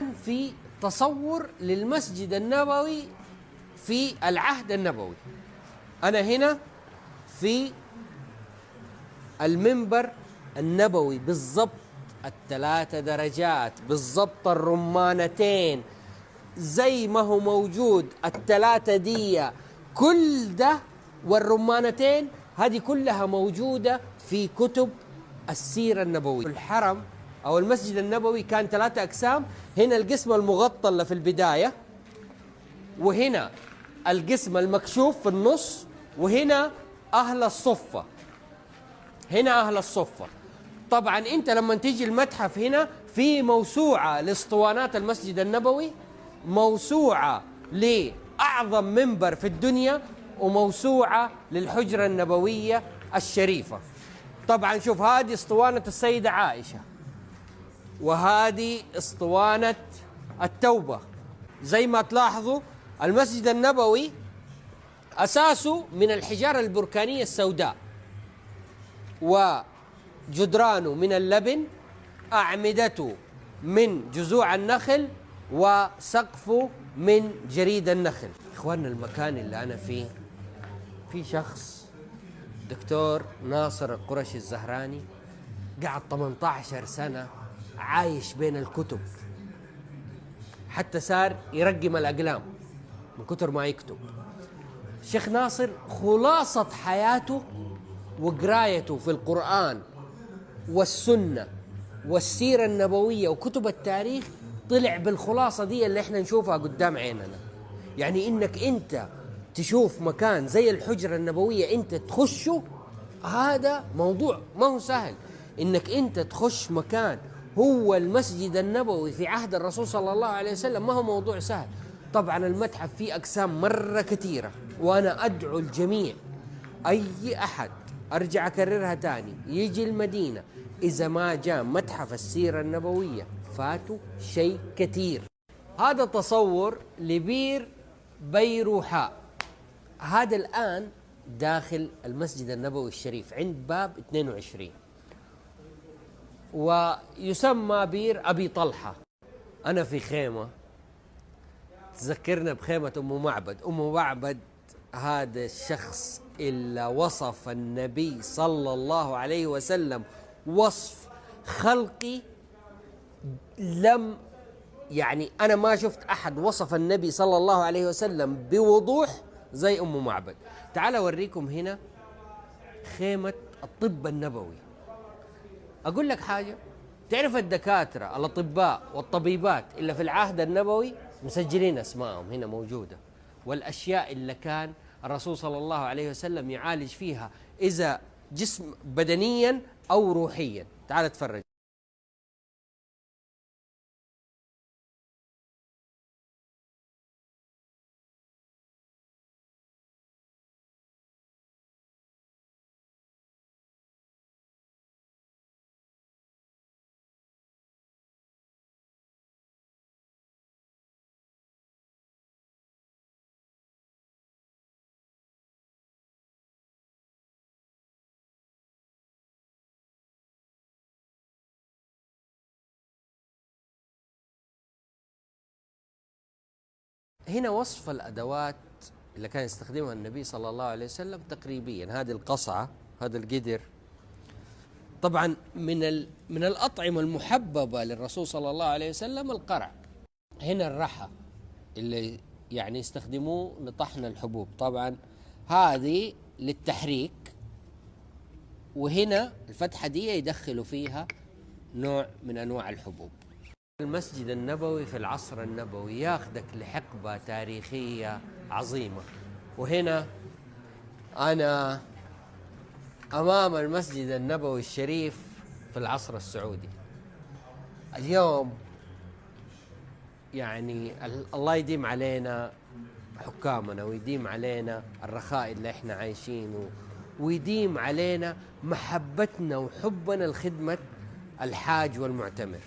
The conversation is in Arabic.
الآن في تصور للمسجد النبوي في العهد النبوي. أنا هنا في المنبر النبوي بالضبط، ال3 درجات بالضبط، الرمانتين زي ما هو موجود، ال3 دي كل ده، والرمانتين هذه كلها موجودة في كتب السيرة النبوية. الحرم أو المسجد النبوي كان 3 أقسام. هنا القسم المغطى اللي في البداية، وهنا القسم المكشوف في النص، وهنا أهل الصفة. هنا أهل الصفة. طبعا أنت لما تيجي المتحف هنا في موسوعة لاسطوانات المسجد النبوي، موسوعة لأعظم منبر في الدنيا، وموسوعة للحجرة النبوية الشريفة. طبعا شوف، هذه اسطوانة السيدة عائشة، وهذه اسطوانة التوبة. زي ما تلاحظوا المسجد النبوي أساسه من الحجارة البركانية السوداء، وجدرانه من اللبن، أعمدته من جذوع النخل، وسقفه من جريد النخل. إخواننا، المكان اللي أنا فيه في شخص دكتور ناصر القرشي الزهراني قعد 18 سنة عايش بين الكتب، حتى صار يرقم الأقلام من كتر ما يكتب. الشيخ ناصر خلاصة حياته وقرايته في القرآن والسنة والسيرة النبوية وكتب التاريخ طلع بالخلاصة دي اللي احنا نشوفها قدام عيننا. يعني انك انت تشوف مكان زي الحجرة النبوية انت تخشه، هذا موضوع ما هو سهل. انك انت تخش مكان هو المسجد النبوي في عهد الرسول صلى الله عليه وسلم ما هو موضوع سهل. طبعا المتحف فيه أقسام مرة كثيرة، وأنا أدعو الجميع، أي أحد، أرجع أكررها تاني، يجي المدينة إذا ما جاء متحف السيرة النبوية فاتوا شيء كثير. هذا تصور لبير بيروحاء، هذا الآن داخل المسجد النبوي الشريف عند باب 22، ويسمى بير أبي طلحة. أنا في خيمة تذكرنا بخيمة أم معبد. أم معبد هذا الشخص إلا وصف النبي صلى الله عليه وسلم وصف خلقي، يعني أنا ما شفت أحد وصف النبي صلى الله عليه وسلم بوضوح زي أم معبد. تعالوا أوريكم هنا خيمة الطب النبوي. أقول لك حاجة، تعرف الدكاترة الأطباء والطبيبات اللي في العهد النبوي مسجلين أسمائهم هنا موجودة، والأشياء اللي كان الرسول صلى الله عليه وسلم يعالج فيها، إذا جسم بدنيا أو روحيا. تعال تفرج. هنا وصف الأدوات اللي كان يستخدمها النبي صلى الله عليه وسلم تقريبيا. هذه القصعة، هذا القدر. طبعا من الأطعمة المحببة للرسول صلى الله عليه وسلم القرع. هنا الرحى اللي يعني يستخدموه لطحن الحبوب، طبعا هذه للتحريك، وهنا الفتحة دي يدخلوا فيها نوع من أنواع الحبوب. المسجد النبوي في العصر النبوي ياخدك لحقبة تاريخية عظيمة. وهنا أنا أمام المسجد النبوي الشريف في العصر السعودي. اليوم يعني الله يديم علينا حكامنا، ويديم علينا الرخاء اللي احنا عايشينه، ويديم علينا محبتنا وحبنا لخدمة الحاج والمعتمر.